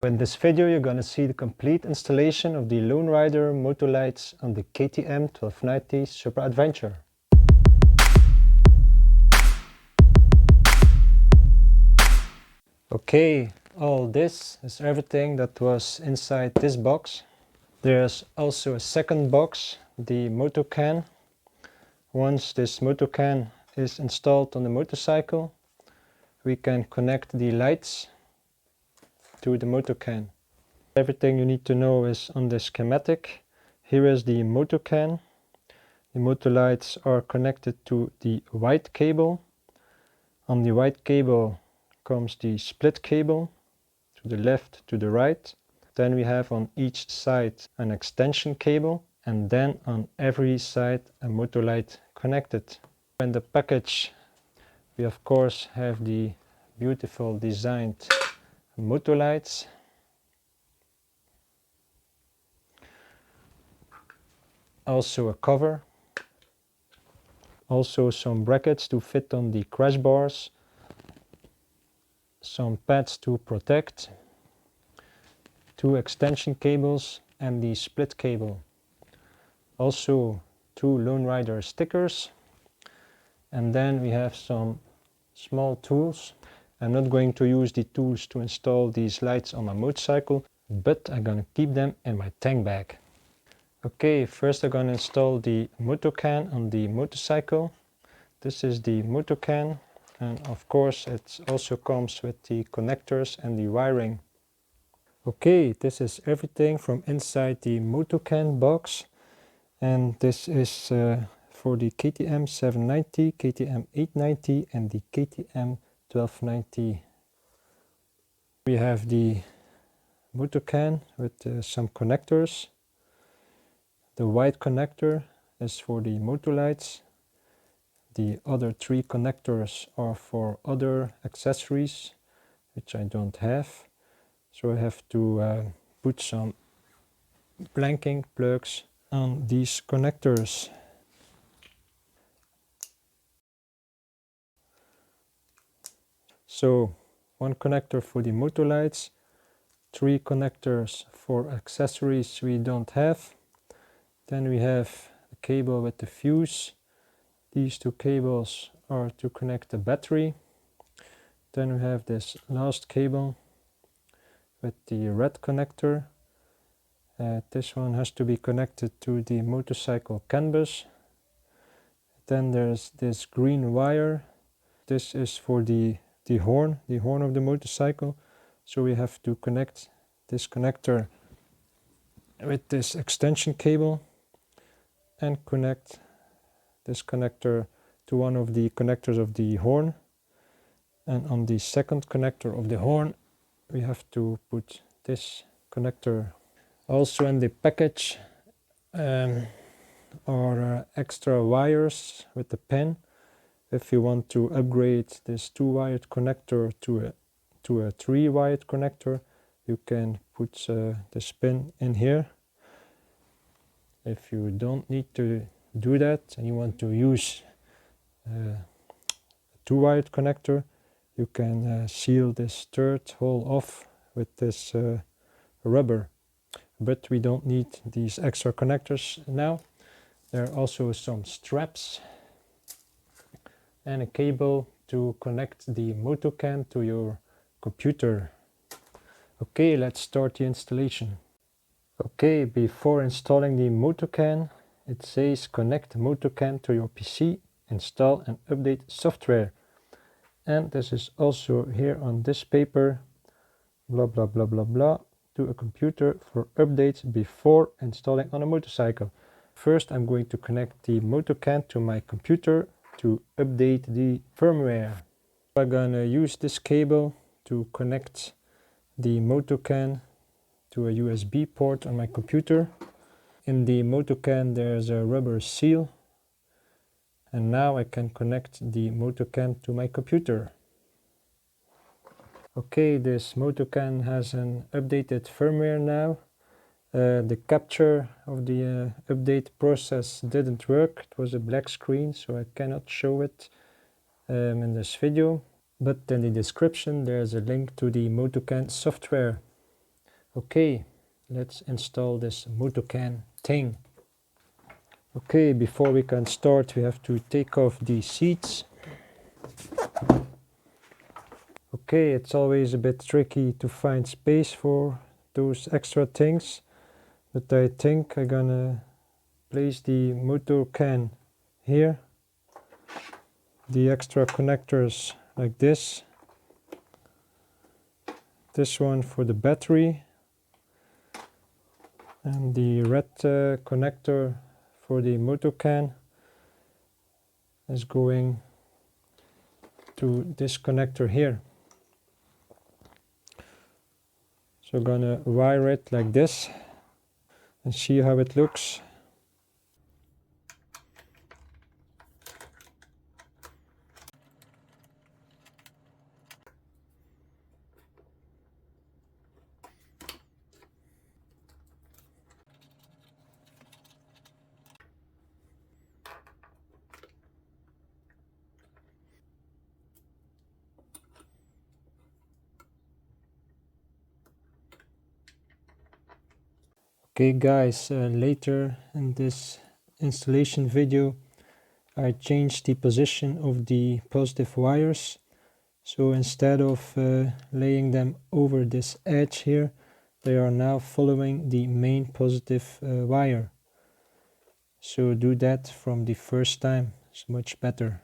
In this video you're gonna see the complete installation of the Lone Rider MotoLights on the KTM 1290 Super Adventure. Okay, all this is everything that was inside this box. There's also a second box, the MotoCAN. Once this MotoCAN is installed on the motorcycle, we can connect the lights to the MotoCAN. Everything you need to know is on the schematic. Here is the MotoCAN. The MotoLights are connected to the white cable. On the white cable comes the split cable, to the left, to the right. Then we have on each side an extension cable, and then on every side a MotoLight connected. In the package we of course have the beautiful designed MotoLights. Also a cover. Also some brackets to fit on the crash bars. Some pads to protect. 2 extension cables and the split cable. Also 2 Lone Rider stickers. And then we have some small tools. I'm not going to use the tools to install these lights on my motorcycle, but I'm gonna keep them in my tank bag. Okay, first I'm gonna install the MotoCAN on the motorcycle. This is the MotoCAN, and of course it also comes with the connectors and the wiring. Okay, this is everything from inside the MotoCAN box, and this is for the KTM 790, KTM 890 and the KTM 1290. We have the MotoCAN with some connectors. The white connector is for the MotoLights. The other 3 connectors are for other accessories, which I don't have. So I have to put some blanking plugs on these connectors. So 1 connector for the MotoLights, 3 connectors for accessories we don't have. Then we have a cable with the fuse. These 2 cables are to connect the battery. Then we have this last cable with the red connector. This one has to be connected to the motorcycle CAN bus. Then there's this green wire. This is for the horn of the motorcycle. So we have to connect this connector with this extension cable and connect this connector to one of the connectors of the horn. And on the second connector of the horn we have to put this connector. Also in the package are extra wires with the pin. If you want to upgrade this 2-wired connector to a 3-wired connector, you can put this pin in here. If you don't need to do that and you want to use a 2-wired connector, you can seal this third hole off with this rubber. But we don't need these extra connectors now. There are also some straps and a cable to connect the MotoCAN to your computer. Okay, let's start the installation. Okay, before installing the MotoCAN, it says connect MotoCAN to your PC, install and update software. And this is also here on this paper, blah blah blah blah blah, to a computer for updates before installing on a motorcycle. First I'm going to connect the MotoCAN to my computer to update the firmware. I'm gonna use this cable to connect the MotoCAN to a USB port on my computer. In the MotoCAN there's a rubber seal, and now I can connect the MotoCAN to my computer. Okay, this MotoCAN has an updated firmware now. The capture of the update process didn't work. It was a black screen, so I cannot show it in this video. But in the description there's a link to the MotoCAN software. Okay, let's install this MotoCAN thing. Okay, before we can start we have to take off the seats. Okay, it's always a bit tricky to find space for those extra things, but I think I'm gonna place the MotoCAN here, the extra connectors like this one for the battery, and the red connector for the MotoCAN is going to this connector here. So I'm gonna wire it like this and see how it looks. Okay guys, later in this installation video I changed the position of the positive wires. So instead of laying them over this edge here, they are now following the main positive wire. So do that from the first time, it's much better.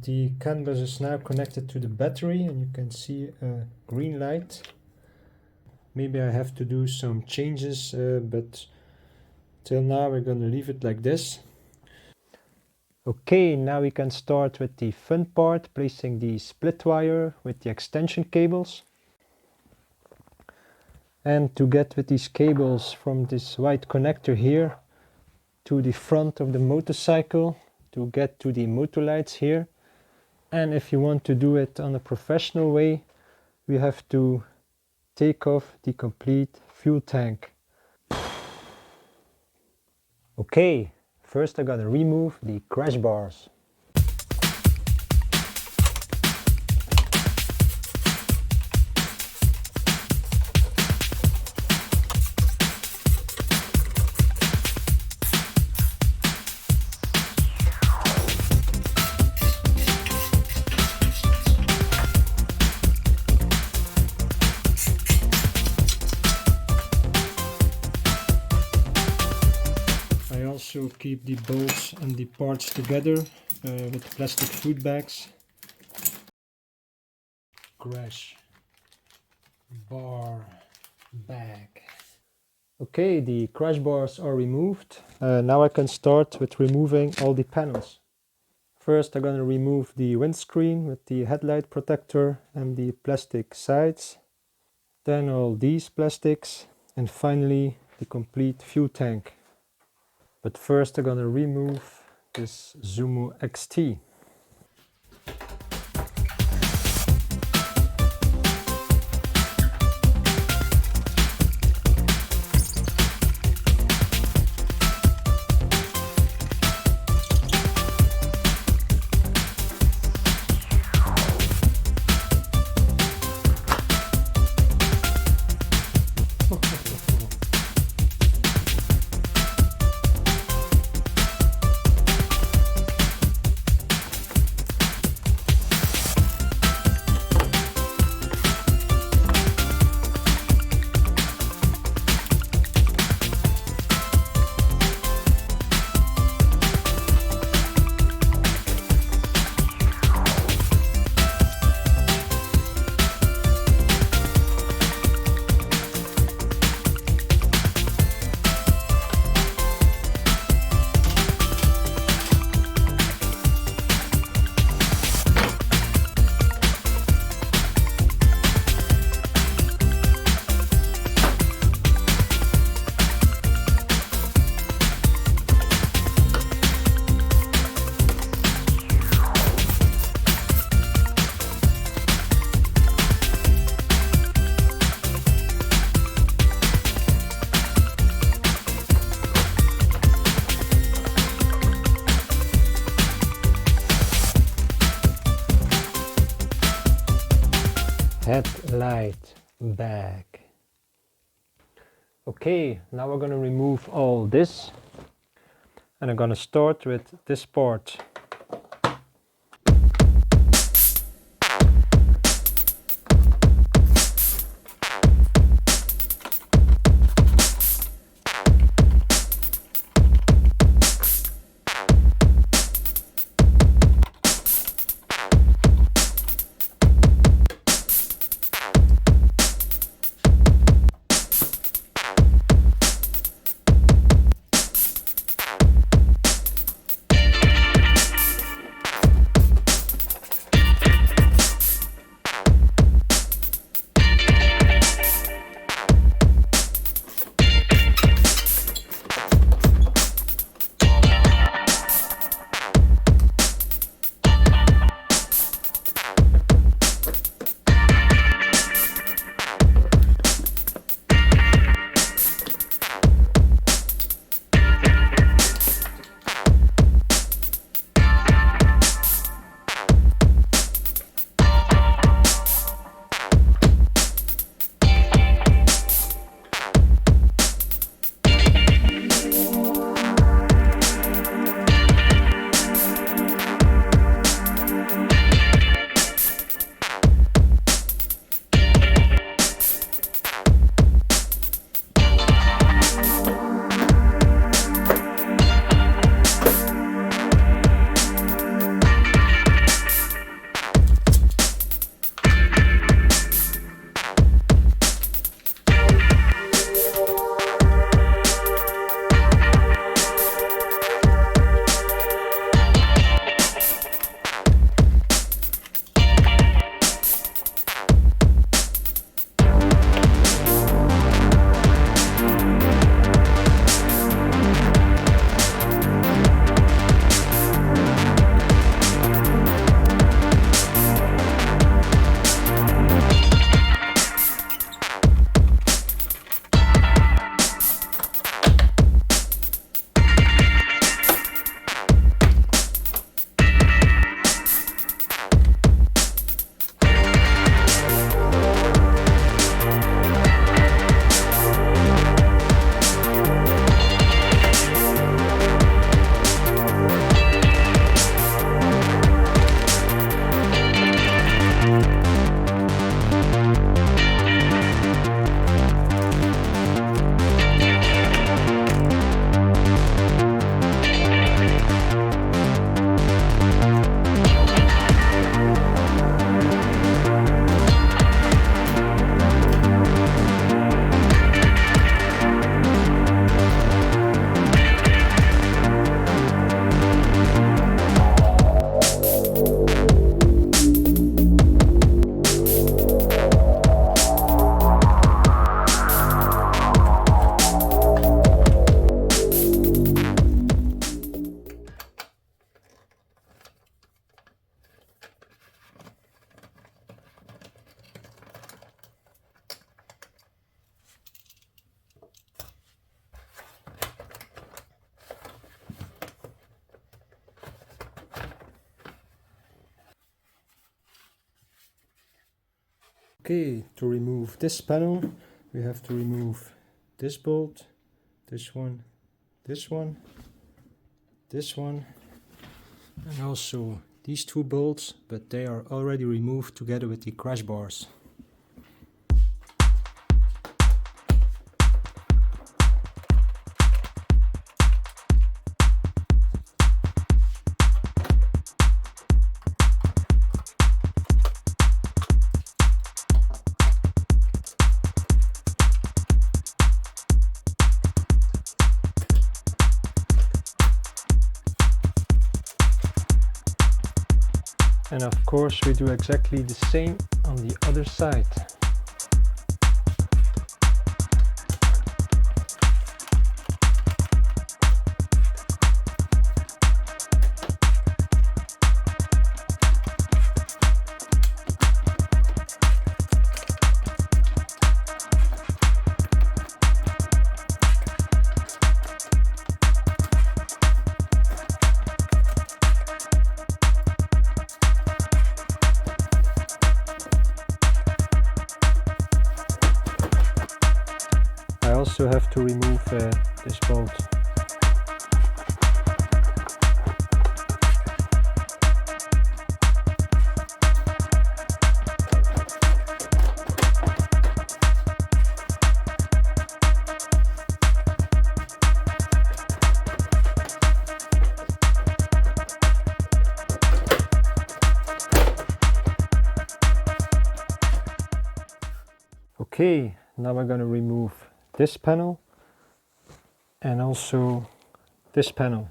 The CAN bus is now connected to the battery and you can see a green light. Maybe I have to do some changes, but till now we're gonna leave it like this. Okay, now we can start with the fun part, placing the split wire with the extension cables. And to get with these cables from this white connector here to the front of the motorcycle, to get to the MotoLights here. And if you want to do it on a professional way, we have to take off the complete fuel tank. Okay, first I gotta remove the crash bars. Also keep the bolts and the parts together with plastic food bags. Crash bar bag. Okay, the crash bars are removed. Now I can start with removing all the panels. First I'm going to remove the windscreen with the headlight protector and the plastic sides. Then all these plastics, and finally the complete fuel tank. But first I'm gonna remove this Zumo XT. right back. Okay, now we're going to remove all this, and I'm going to start with this part. Okay, to remove this panel, we have to remove this bolt, this one, this one, this one, and also these two bolts, but they are already removed together with the crash bars. And of course we do exactly the same on the other side. also have to remove this bolt. Okay, now we're going to remove this panel and also this panel.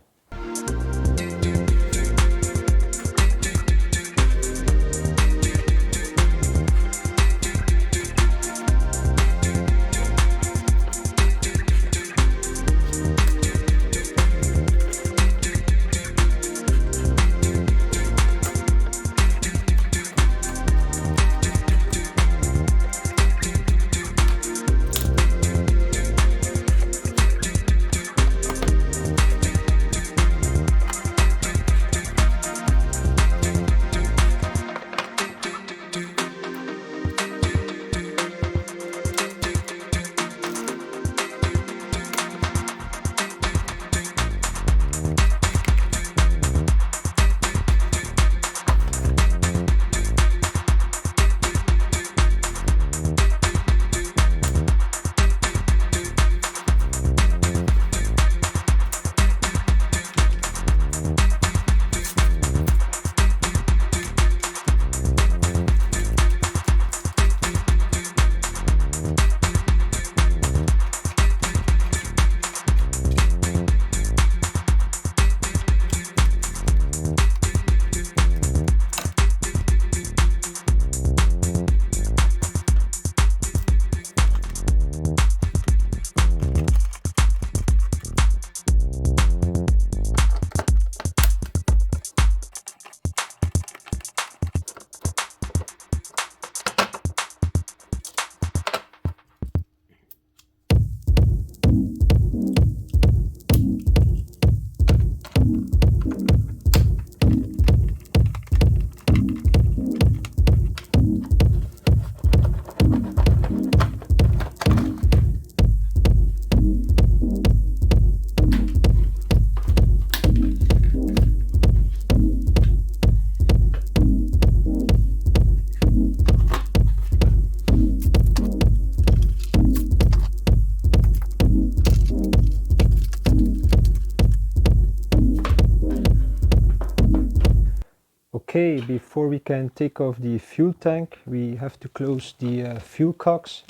Okay, before we can take off the fuel tank, we have to close the fuel cocks.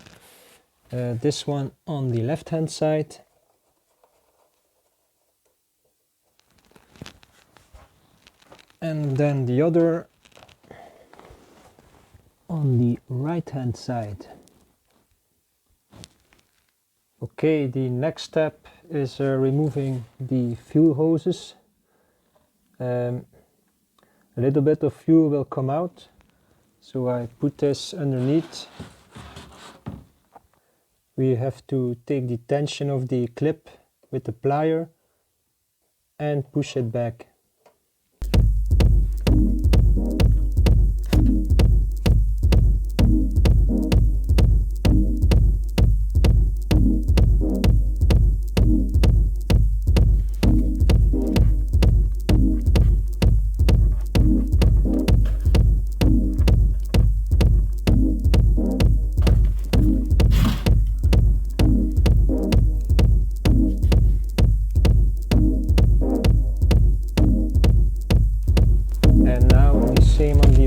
This one on the left hand side. And then the other on the right hand side. Okay, the next step is removing the fuel hoses. A little bit of fuel will come out, so I put this underneath. We have to take the tension of the clip with the plier and push it back.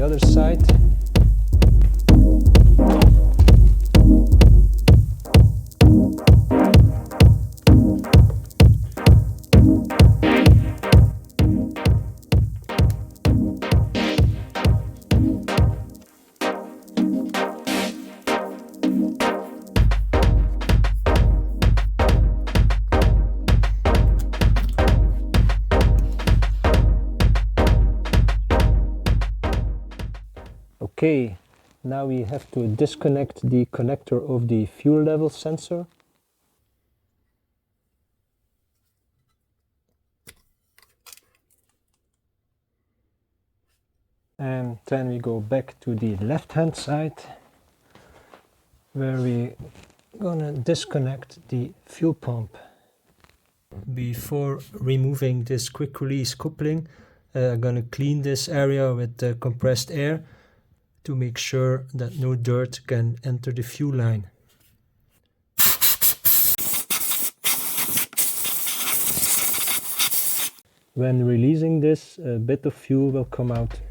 Other side. Okay, now we have to disconnect the connector of the fuel level sensor. And then we go back to the left hand side where we gonna disconnect the fuel pump. Before removing this quick release coupling, I'm gonna clean this area with compressed air to make sure that no dirt can enter the fuel line. When releasing this, a bit of fuel will come out.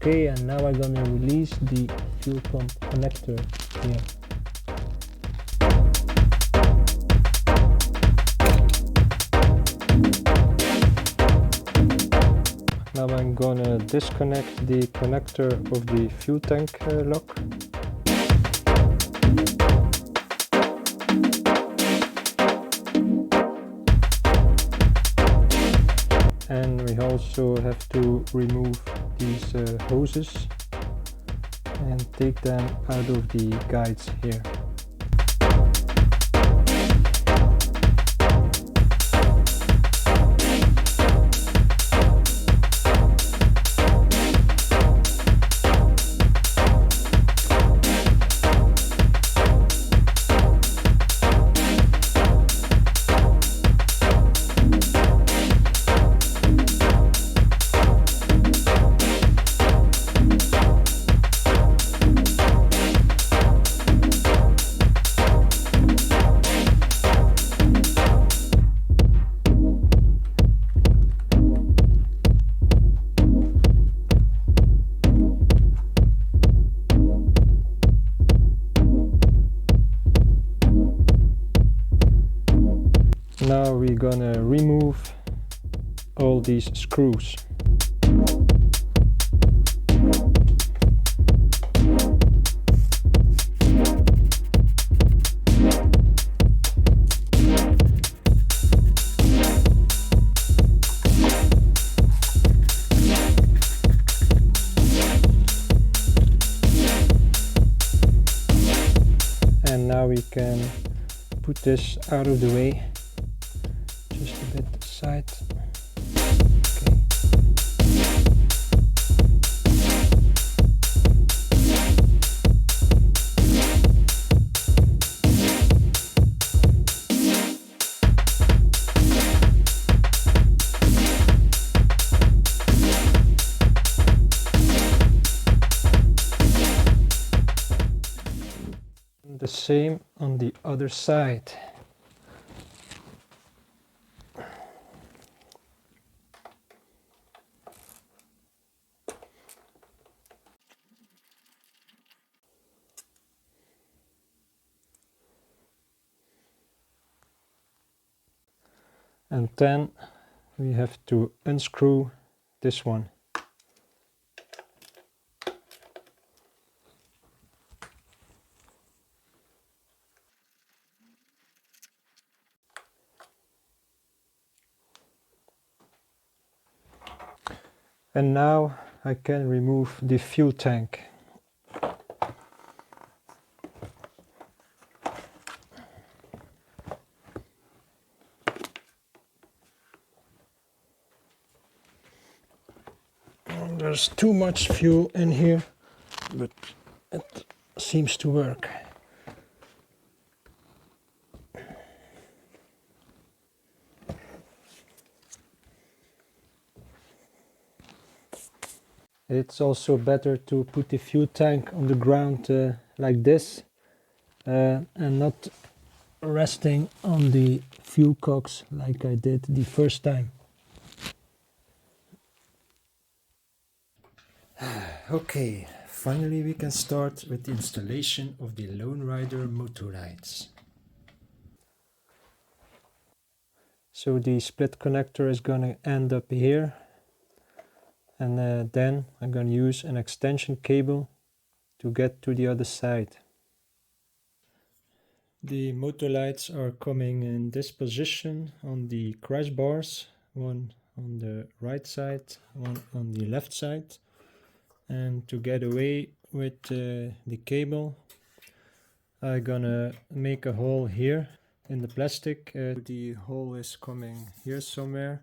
Okay, and now I'm gonna release the fuel pump connector here. Now I'm gonna disconnect the connector of the fuel tank lock. And we also have to remove these hoses and take them out of the guides here. Now we're gonna remove all these screws. And now we can put this out of the way. Just a bit aside. Okay. The same on the other side. And then we have to unscrew this one. And now I can remove the fuel tank. There's too much fuel in here, but it seems to work. It's also better to put the fuel tank on the ground like this and not resting on the fuel cogs like I did the first time. Okay, finally we can start with the installation of the Lone Rider MotoLights. So the split connector is going to end up here, and then I'm going to use an extension cable to get to the other side. The MotoLights are coming in this position on the crash bars, one on the right side, one on the left side. And to get away with the cable, I'm gonna make a hole here in the plastic. The hole is coming here somewhere,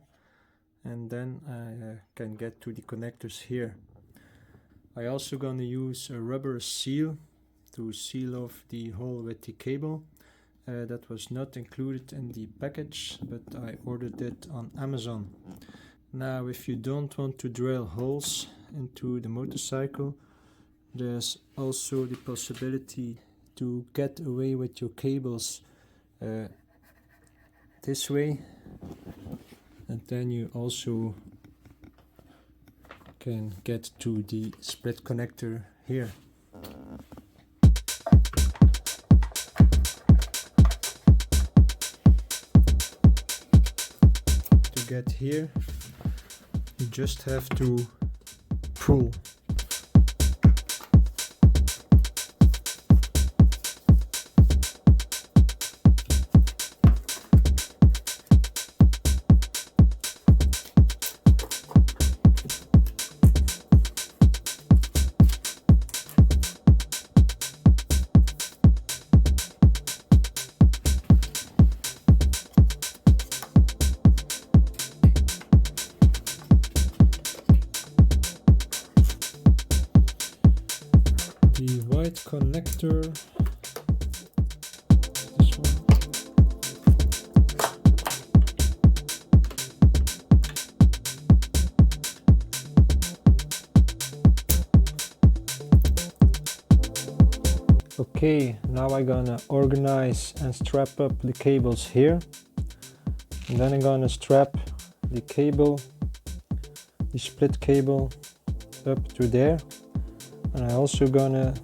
and then I can get to the connectors here. I also gonna use a rubber seal to seal off the hole with the cable. That was not included in the package, but I ordered it on Amazon. Now, if you don't want to drill holes into the motorcycle, there's also the possibility to get away with your cables this way, and then you also can get to the split connector here. To get here, you just have to pull. The white connector, this one. Okay, now I'm gonna organize and strap up the cables here, and then I'm gonna strap the cable, the split cable, up to there. And I'm also gonna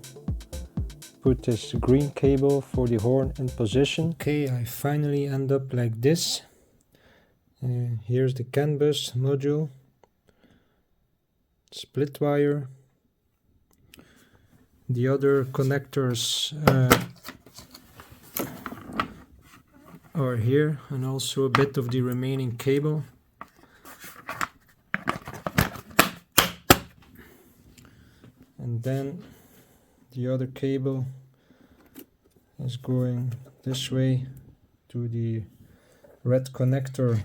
put this green cable for the horn in position. Okay, I finally end up like this. Here's the CAN bus module, split wire. The other connectors are here, and also a bit of the remaining cable. And then the other cable is going this way to the red connector,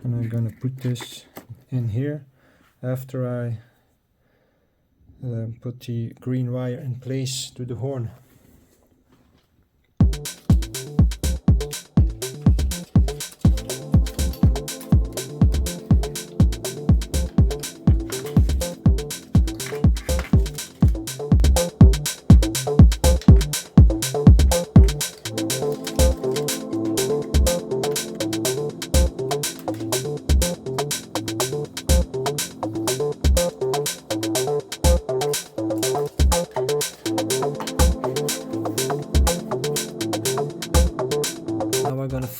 and I'm gonna put this in here after I put the green wire in place to the horn.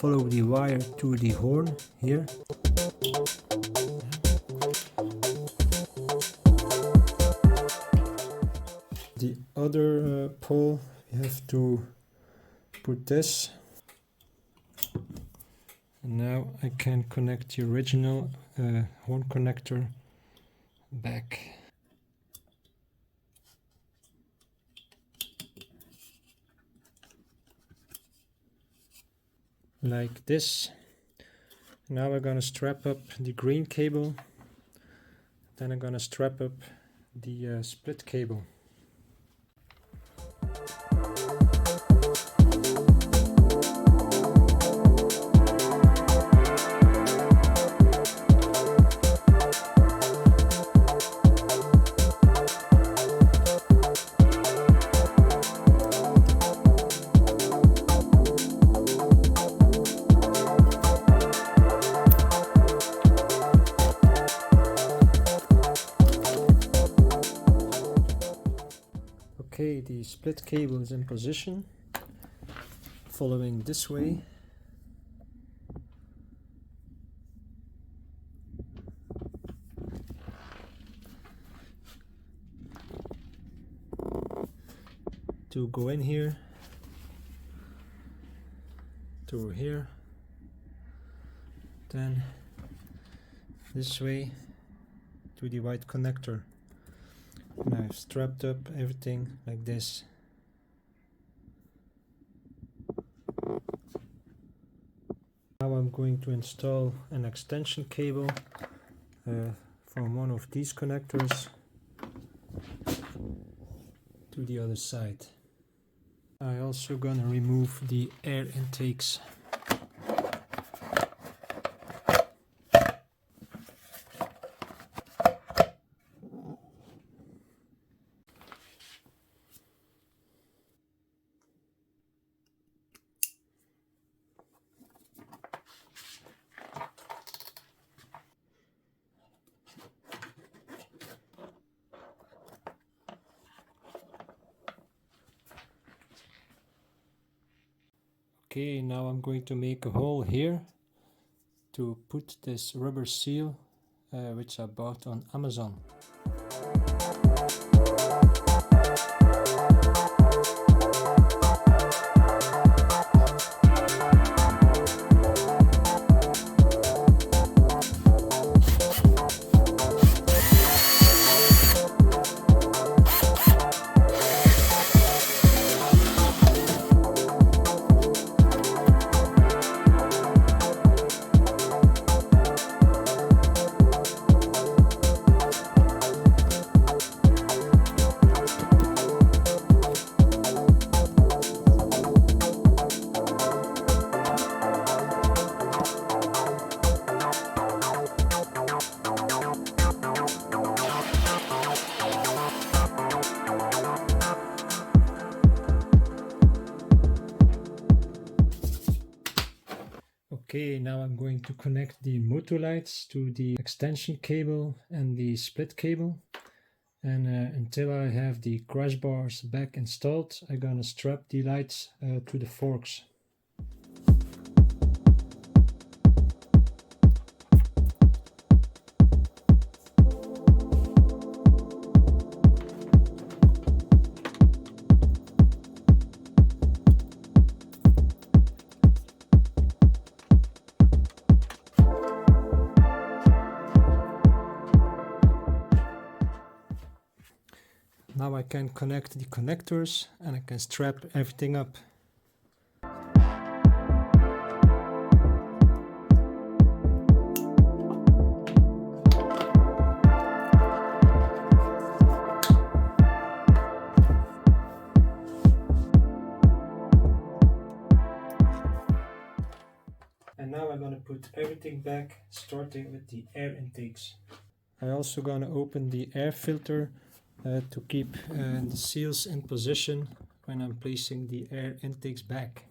Follow the wire to the horn here. The other pole, you have to put this. And now I can connect the original horn connector back. Like this. Now we're gonna strap up the green cable, then I'm gonna strap up the split cable. Okay, the split cable is in position, following this way. To go in here, to here, then this way to the white connector. And I've strapped up everything like this. Now I'm going to install an extension cable from one of these connectors to the other side. I also gonna remove the air intakes. Okay, now I'm going to make a hole here to put this rubber seal which I bought on Amazon. Okay, now I'm going to connect the MotoLights to the extension cable and the split cable. And until I have the crash bars back installed, I'm gonna strap the lights to the forks. Now I can connect the connectors and I can strap everything up. And now I'm going to put everything back, starting with the air intakes. I'm also going to open the air filter to keep the seals in position when I'm placing the air intakes back.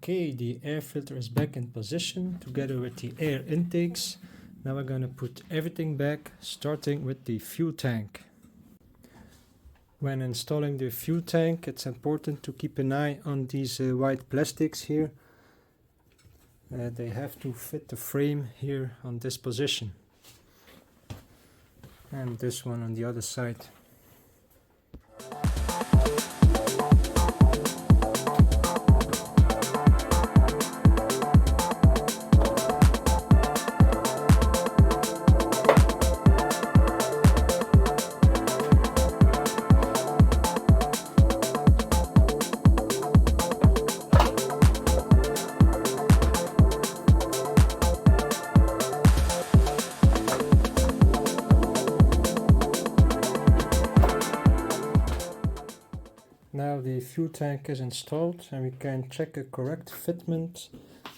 Okay, the air filter is back in position together with the air intakes. Now we're going to put everything back, starting with the fuel tank. When installing the fuel tank, it's important to keep an eye on these white plastics here. They have to fit the frame here on this position. and this one on the other side. Now the fuel tank is installed and we can check a correct fitment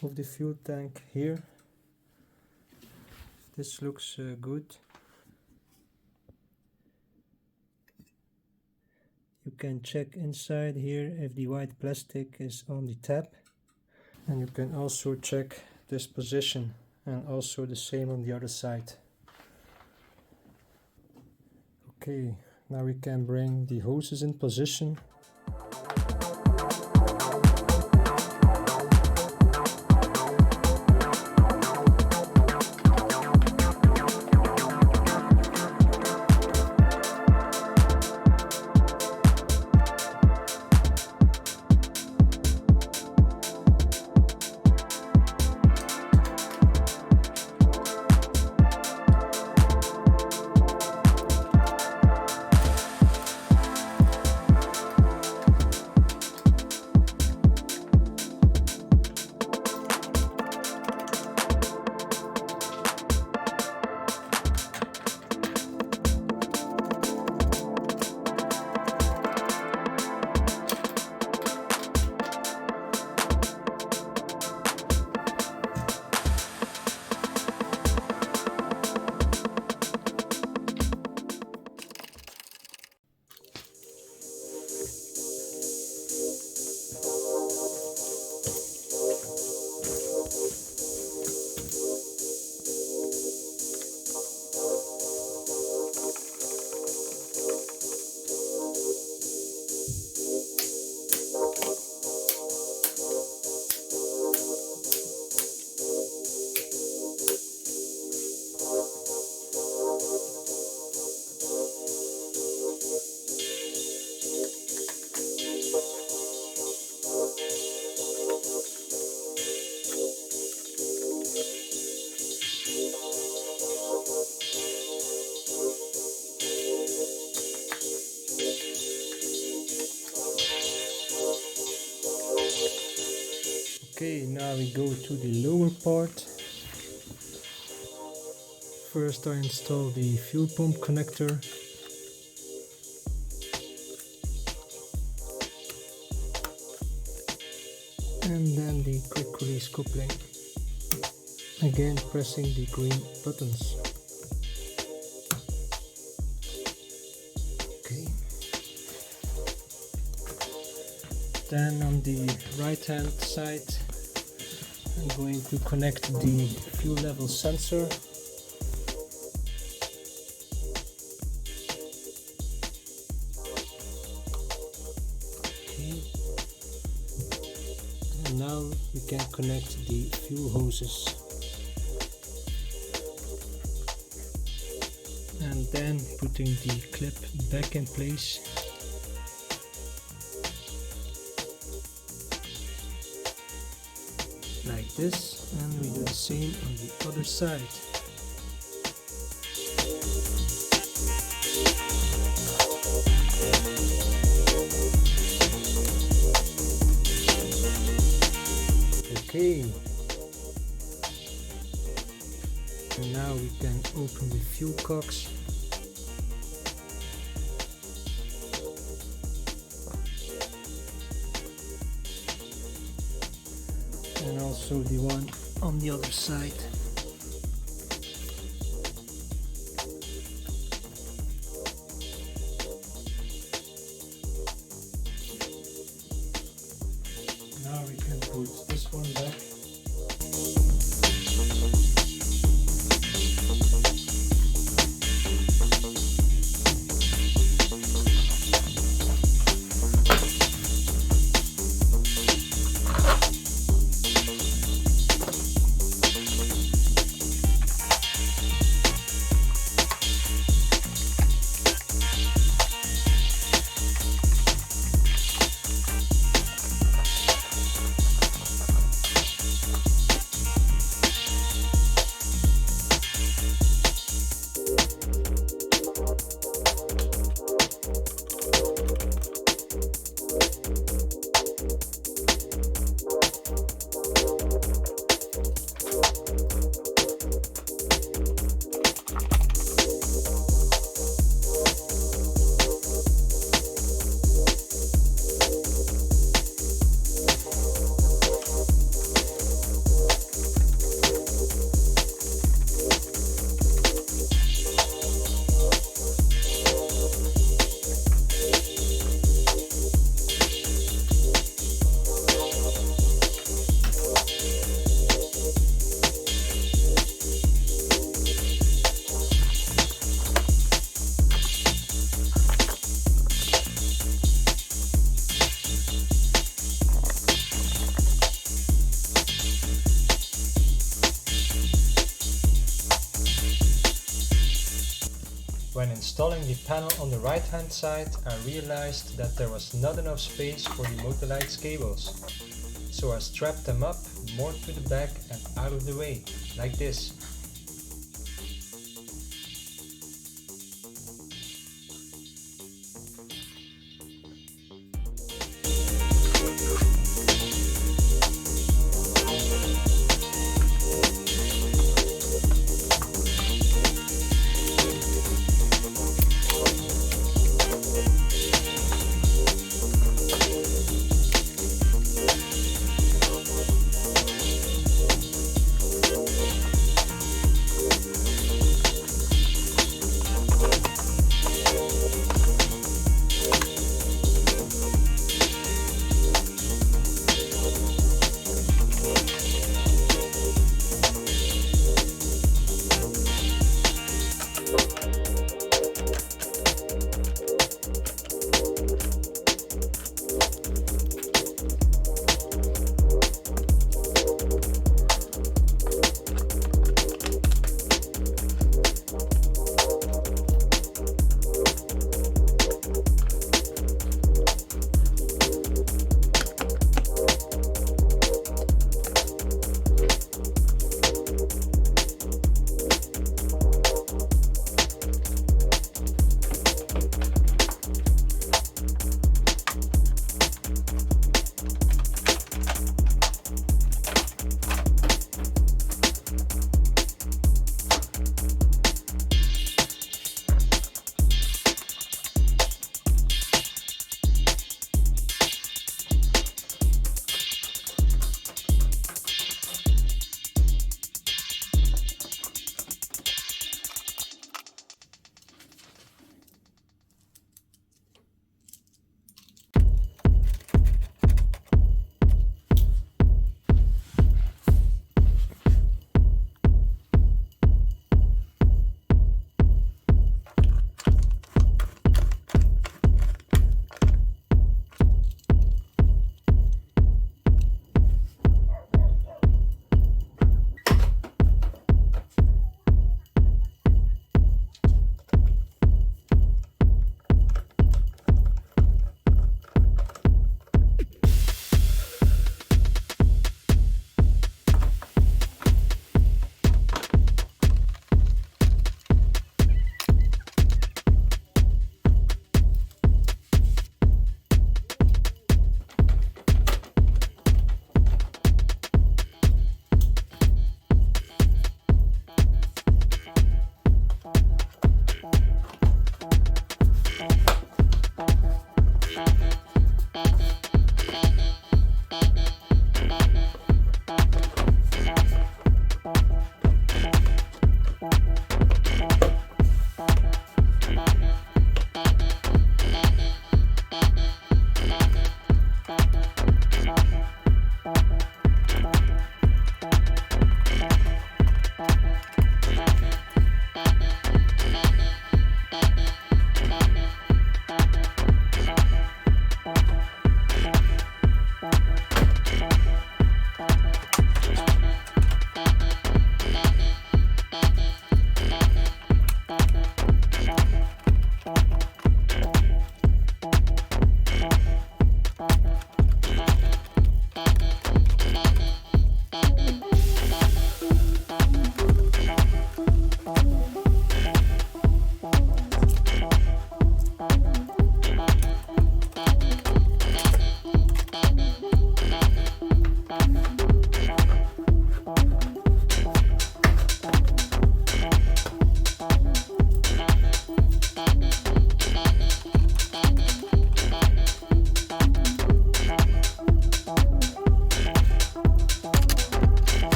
of the fuel tank here. This looks good. You can check inside here if the white plastic is on the tab, and you can also check this position, and also the same on the other side. Okay, now we can bring the hoses in position. Okay, now we go to the lower part. First I install the fuel pump connector. And then the quick release coupling. Again pressing the green buttons. Okay. Then on the right hand side I'm going to connect the fuel level sensor. Okay. And now we can connect the fuel hoses. And then putting the clip back in place. Like this, and we do the same on the other side. Okay, and now we can open the fuel cocks. And also the one on the other side. Now we can put this one back. When installing the panel on the right hand side, I realized that there was not enough space for the MotoLights cables. So I strapped them up more to the back and out of the way, like this.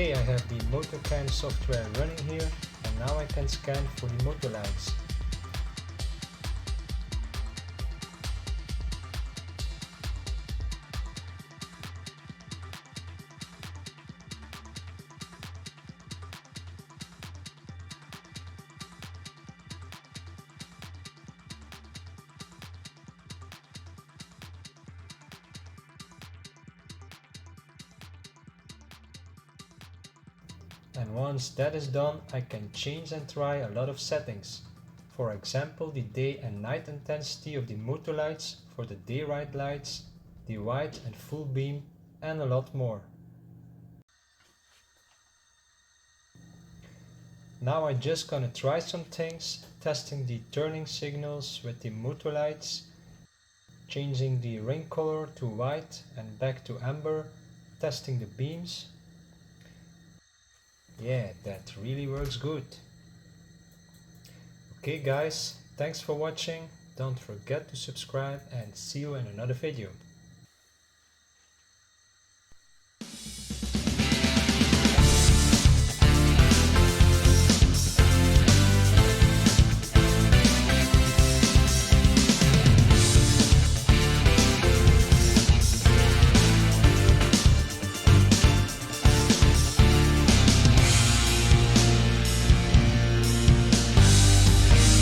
Okay, I have the MotoCAN software running here, and now I can scan for the MotoLights. And once that is done, I can change and try a lot of settings. For example, the day and night intensity of the MotoLights for the day ride lights, the wide and full beam, and a lot more. Now I'm just gonna try some things, testing the turning signals with the MotoLights, changing the ring color to white and back to amber, testing the beams. Yeah, that really works good. Okay guys, thanks for watching, don't forget to subscribe and see you in another video.